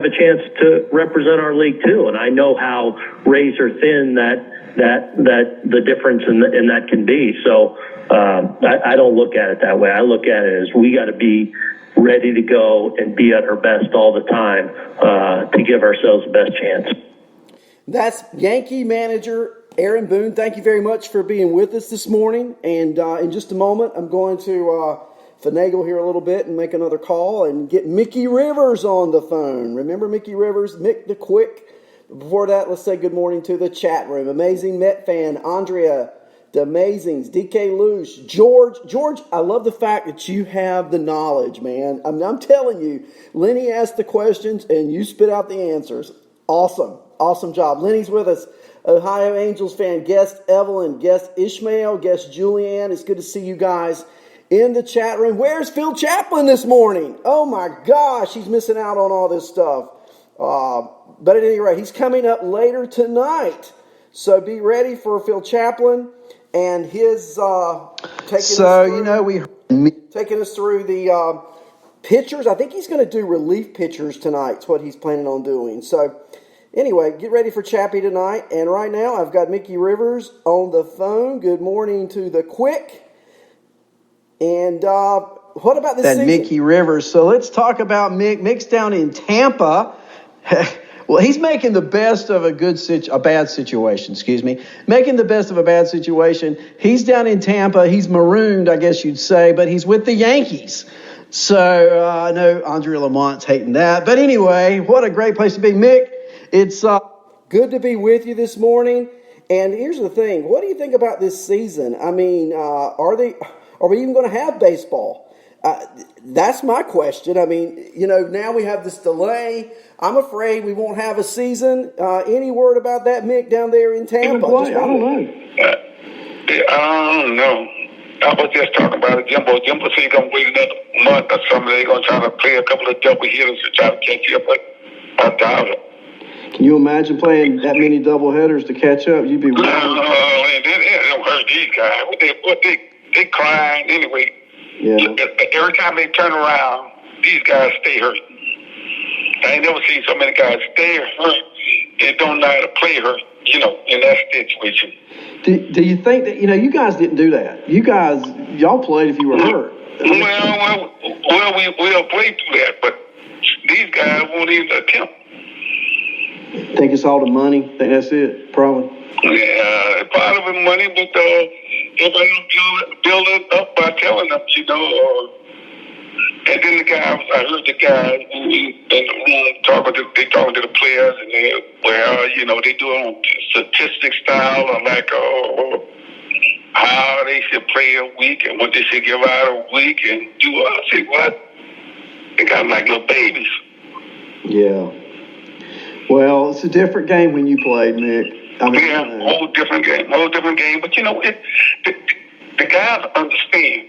a chance to represent our league too, and I know how razor thin that the difference in that can be. So I don't look at it that way. I look at it as we got to be ready to go and be at our best all the time to give ourselves the best chance. That's Yankee manager Aaron Boone. Thank you very much for being with us this morning. And in just a moment, I'm going to finagle here a little bit and make another call and get Mickey Rivers on the phone. Remember Mickey Rivers, Mick the Quick? Before that, let's say good morning to the chat room. Amazing Met fan, Andrea, the Amazings, DK Luce, George, I love the fact that you have the knowledge, man. I'm telling you, Lenny asked the questions and you spit out the answers. Awesome job. Lenny's with us. Ohio Angels fan, guest Evelyn, guest Ishmael, guest Julianne. It's good to see you guys in the chat room. Where's Phil Chaplin this morning? Oh my gosh, he's missing out on all this stuff. But at any rate, he's coming up later tonight. So be ready for Phil Chaplin and his taking us through the pitchers. I think he's going to do relief pitchers tonight. It's what he's planning on doing. So anyway, get ready for Chappie tonight. And right now, I've got Mickey Rivers on the phone. Good morning to the Quick. And what about this season? Mickey Rivers. So let's talk about Mick. Mick's down in Tampa. Well, he's making the best of a bad situation. Making the best of a bad situation. He's down in Tampa. He's marooned, I guess you'd say, but he's with the Yankees. So I know Andrea Lamont's hating that. But anyway, what a great place to be. Mick, it's good to be with you this morning. And here's the thing. What do you think about this season? I mean, are we even going to have baseball? That's my question. I mean, now we have this delay. I'm afraid we won't have a season. Any word about that, Mick, down there in Tampa? I don't know. I don't know. I was just talking about it. Jimbo said he's going to wait another month or something. They're going to try to play a couple of double hitters to try to catch up, but I doubt it. Can you imagine playing that many double headers to catch up? You'd be No, it don't hurt these guys. They crying anyway. Yeah. Every time they turn around, these guys stay hurt. I ain't never seen so many guys stay hurt and don't know how to play hurt, in that situation. Do you think that, you guys didn't do that? Y'all played if you were hurt. We'll play through that, but these guys won't even attempt. Think it's all the money? Think that's it? Probably. Yeah, part of it money, but everybody build it up by telling them, and then I heard the guys in the room talking to the players, and they do it on statistic style, or like how they should play a week and what they should give out a week and do. I say, what? They got them like little babies. Yeah. Well, it's a different game when you played, Nick. Whole different game. But the guys understand,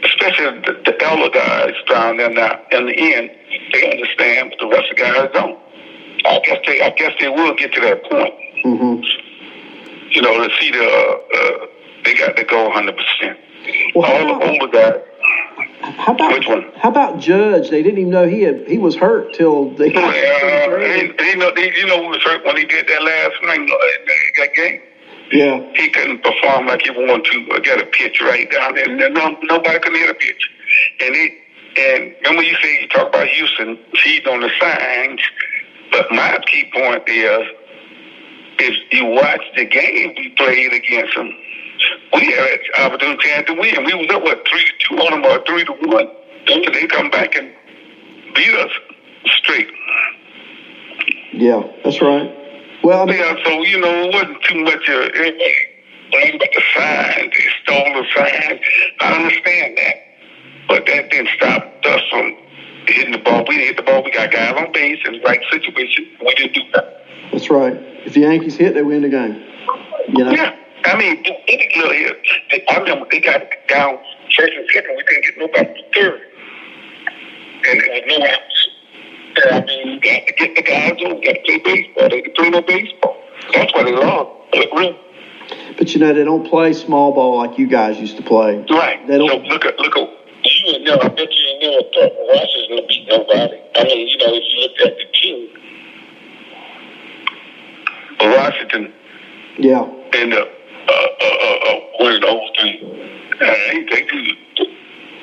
especially the elder guys down there now. In the end, they understand, but the rest of the guys don't. I guess they will get to that point. Mm-hmm. To see they got to go 100%. Well, all the older guys. Which one? How about Judge? They didn't even know he was hurt till they. He was hurt when he did that last swing that game. Yeah. He couldn't perform like he wanted to. Get a pitch right down there. Nobody could hit a pitch. And remember you talk about Houston cheating on the signs, but my key point is if you watch the game we played against them, we had an opportunity to win. We was up 3-2 on them or 3-1. Then they come back and beat us straight. Yeah, that's right. Well, so it wasn't too much everybody blame about the signs. They stole the signs. I understand that, but that didn't stop us from hitting the ball. We didn't hit the ball. We got guys on base in the right situation. We didn't do that. That's right. If the Yankees hit, they win the game. Yeah. I mean, look here. I remember they got down first and second. We couldn't get nobody to third. And there was no outs. I mean, you got to get the guys on. You got to play baseball. They can play no baseball. That's why they lost. But they don't play small ball like you guys used to play. Right. They don't. So look at you and I bet you ain't never thought Rush is going to beat nobody. I mean, if you looked at the team, Washington Yeah. and winning the whole thing.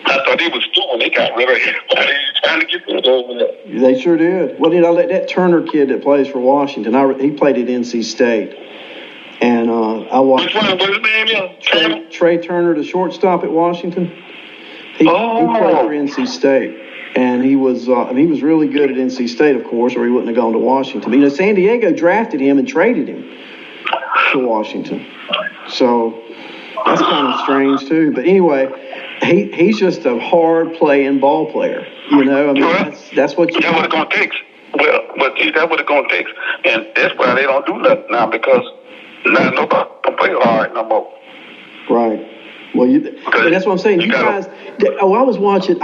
I thought they was doing. They got rid of everybody trying to get rid of over there. They sure did. Well, I let that Turner kid that plays for Washington. He played at NC State, and I watched. Which one? What his name is? Trey Turner, the shortstop at Washington. He played for NC State, and he was he was really good at NC State, of course, or he wouldn't have gone to Washington. San Diego drafted him and traded him to Washington. So that's kind of strange too. But anyway, he's just a hard playing ball player. That's what you. That's what it's gonna take. Well, see, that's what it's gonna take, and that's why they don't do nothing now because now nobody don't play hard no more. Right. Well, that's what I'm saying. You guys. I was watching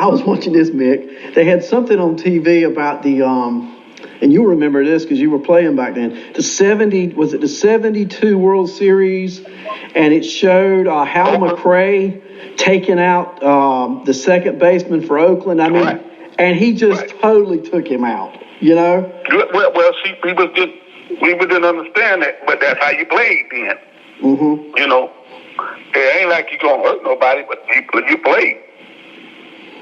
this, Mick. They had something on TV about the and you remember this because you were playing back then. The 72 World Series, and it showed Hal McRae taking out the second baseman for Oakland. I mean, and he just totally took him out. Well, see, we didn't understand that, but that's how you played then. Mm-hmm. It ain't like you gonna hurt nobody, but you played.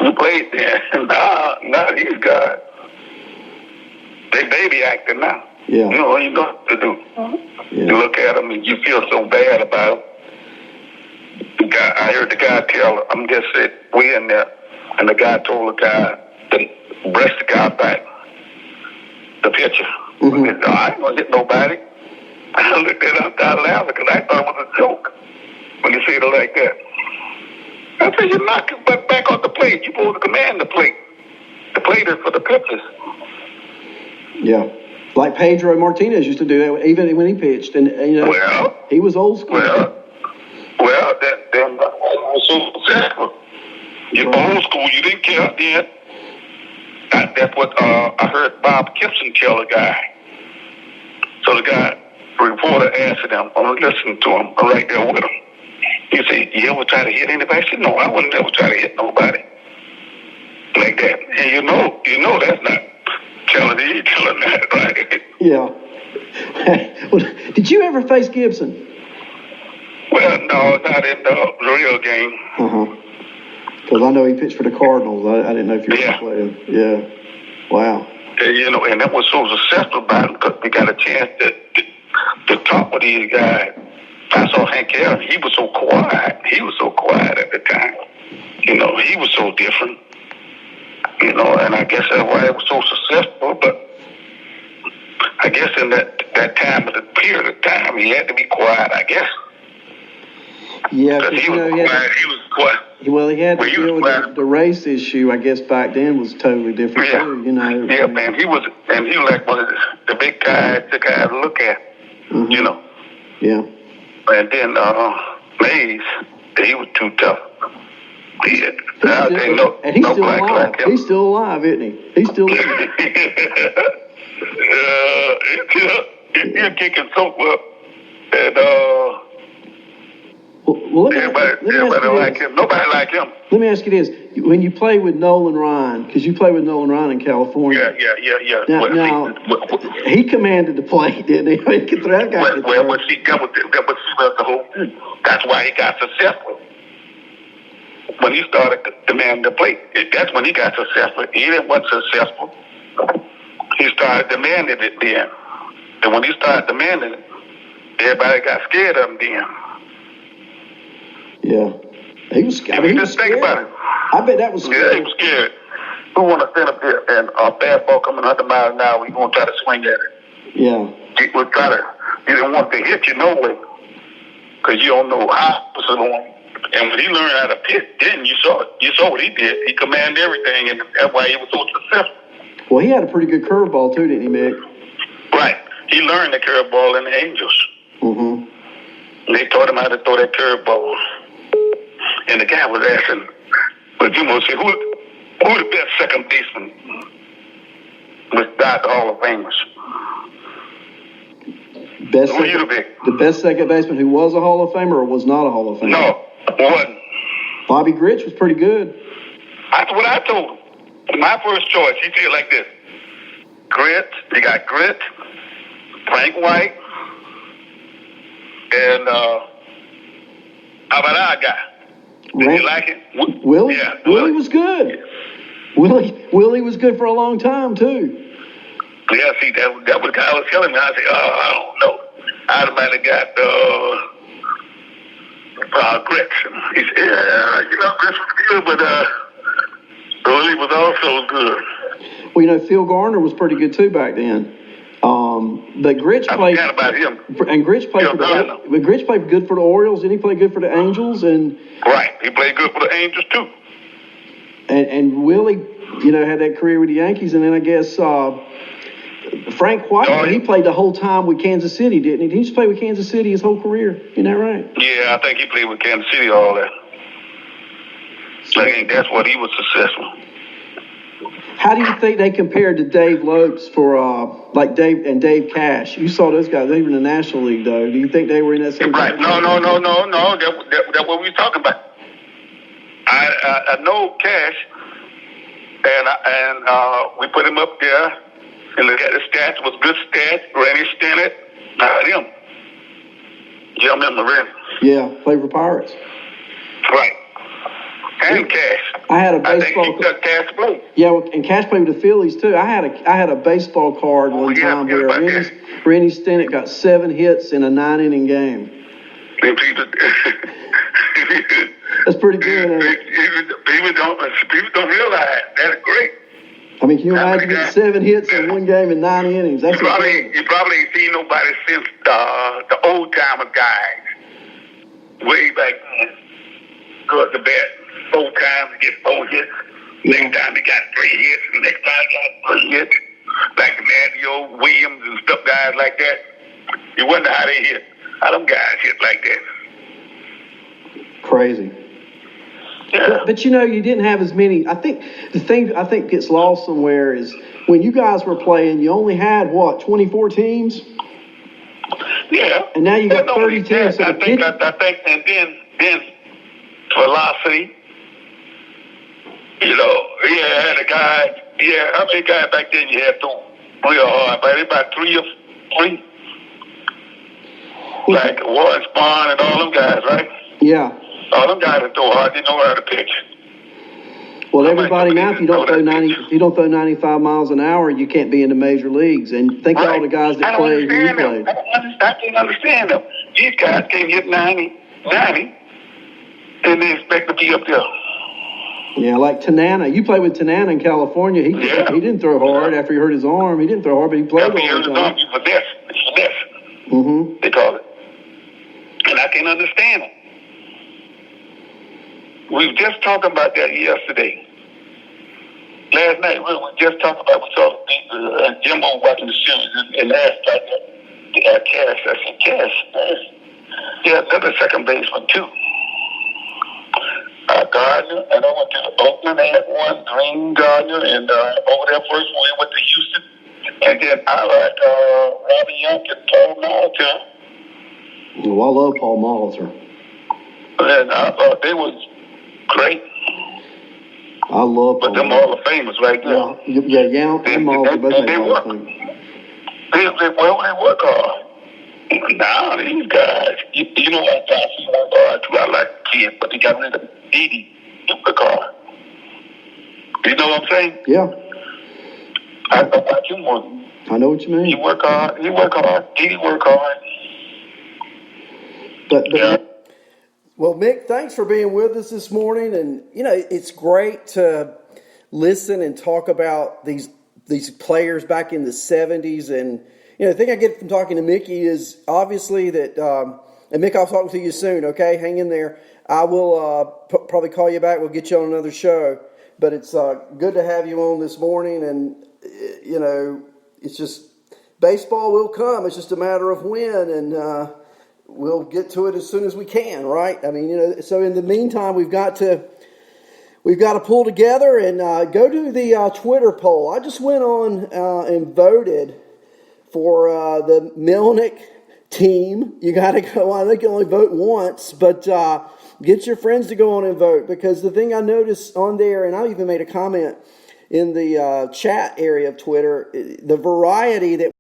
You played then. Now these guys, they baby acting now. Yeah. You know what to do. Yeah. You look at them and you feel so bad about them. I heard the guy tell, I'm just said, we in there, and the guy told the guy to breast the guy back, the pitcher. Mm-hmm. He said, I ain't gonna hit nobody. I looked at him and started laughing because I thought it was a joke when he said it like that. I said, you knock his butt back off the plate. You're supposed to command the plate. The plate is for the pitchers. Yeah. Like Pedro Martinez used to do that even when he pitched. And, he was old school. Well, then was so successful. You're old school. You didn't care then. That's what I heard Bob Gibson tell the guy. So the reporter asked him, I'm listening to him, I'm right there with him. He said, you ever try to hit anybody? I said, no, I wouldn't ever try to hit nobody. Like that. And you know that's not telling that, right? Yeah. Well, did you ever face Gibson? Well, no, not in the real game. Uh-huh. Because I know he pitched for the Cardinals. I didn't know if you ever played him. Yeah. Wow. And that was so successful about him because we got a chance to talk with these guys. I saw Hank Aaron. He was so quiet. He was so quiet at the time. He was so different. And I guess that's why it was so successful. But I guess in that time, of the period of time, he had to be quiet, I guess. Yeah, because he was quiet. Well, he had to deal with the race issue. I guess back then was totally different too. Yeah, man. He was like one of the big guys to look at. Mm-hmm. Yeah. And then Mays, he was too tough. He's still alive. Like him. He's still alive, isn't he? He's still living. He's kicking so well. And everybody like him. Nobody like him. Let me ask you this: when you play with Nolan Ryan, because you play with Nolan Ryan in California. Yeah. Now, he commanded the play, didn't he? That's why he got successful. When he started to demand the plate, that's when he got successful. He didn't want successful. He started demanding it then. And when he started demanding it, everybody got scared of him then. Yeah. He was scared. Think about it. I bet that was scary. Yeah, he was scared. Who want to stand up there and a fastball coming 100 miles an hour, you going to try to swing at it? Yeah. You didn't want to hit you no way because you don't know how it's going. And when he learned how to pitch, then you saw it. You saw what he did. He commanded everything, and that's why he was so successful. Well, he had a pretty good curveball too, didn't he, Mick? Right. He learned the curveball in the Angels. Mm-hmm. They taught him how to throw that curveball. And the guy was asking, but you want to say, who the best second baseman besides the Hall of Famers? The best second baseman who was a Hall of Famer or was not a Hall of Famer? No, wasn't. Bobby Grich was pretty good. That's what I told him. My first choice, he said like this. Grit, you got Grit, Frank White, And how about our guy? Did you like it? Willie? Yeah. Willie was good. Willie was good for a long time, too. Yeah, see, that was the guy I was telling me. I said, I don't know. I might have got Grits. He said, yeah, Grits was good, but Willie was also good. Well, Phil Garner was pretty good, too, back then. But Grits played. I forgot about him. And Grits played Grits played good for the Orioles, and he played good for the Angels, and right, he played good for the Angels too. And Willie, had that career with the Yankees, and then I guess Frank White, he played the whole time with Kansas City, didn't he? He just played with Kansas City his whole career. Isn't that right? Yeah, I think he played with Kansas City all that. I think that's what he was successful. How do you think they compared to Dave Lopes for like Dave and Dave Cash? You saw those guys. They were in the National League, though. Do you think they were in that same? Right. No. That's what we were talking about. I know Cash, and we put him up there and look at the stats. Was good stats. Randy Stennett, not him. You remember Randy? Yeah, played for Pirates. Right. And Cash. I had a baseball. I think he took Cash play. Yeah, and Cash played with the Phillies too. I had a baseball card one time where Randy Stennett got 7 hits in a 9-inning game. That's pretty good. People don't realize that's great. I mean, can you imagine getting 7 hits in one game in 9 innings? That's you probably ain't seen nobody since the old timer guys way back then. Go at the bat 4 times, get 4 hits. Next time he got 3 hits, and next time he got 3 hits. Like the Mario Williams and stuff, guys like that. You wonder how they hit. How them guys hit like that. Crazy. Yeah. But you didn't have as many. I think the thing gets lost somewhere is when you guys were playing, you only had 24 teams. Yeah. And now you got 30 teams. So I think, and then velocity. Had a guy. Yeah, how many guys back then you had to real hard? But about 3 or 4. Like Warren Spahn and all them guys, right? Yeah. All them guys that throw hard, they know how to pitch. Well, everybody now, if you don't throw 95 miles an hour, you can't be in the major leagues. And think of all the guys that played when you played. I can't understand them. These guys can't hit 90, and they expect to be up there. Yeah, like Tanana. You played with Tanana in California. He didn't throw hard after he hurt his arm. He didn't throw hard, but he played all the time. Finesse. Mm-hmm. They call it. And I can't understand it. We were just talking about that yesterday. Last night, we were just talking about, we saw Jimbo watching the series, and asked like Cash. I said, Cash, yeah, another second baseman, too. Gardner, and I went to Oakland, I had one, Green Gardner, and over there first we went to Houston. And then I like Robbie Young and Paul Molitor. Well, I love Paul Molitor. And I thought they was great. I love But them all the famous right there. Yeah, Young and Molitor both made all the things. They work hard. Now these guys, I see one guy too. I like the kid, but they got rid of Didi. He work hard. You know what I'm saying? Yeah. I don't like him more. I know what you mean. He work hard. Didi work hard. But yeah. Well, Mick, thanks for being with us this morning. And, it's great to listen and talk about these players back in the 70s. And, the thing I get from talking to Mickey is obviously that, and Mick, I'll talk to you soon, okay? Hang in there. I will probably call you back. We'll get you on another show. But it's good to have you on this morning. And, it's just baseball will come. It's just a matter of when. And we'll get to it as soon as we can, right? I mean, so in the meantime, we've got to pull together and go to the Twitter poll. I just went on and voted for the Melnick team. You got to go. I think you only vote once, but get your friends to go on and vote, because the thing I noticed on there, and I even made a comment in the chat area of Twitter, the variety that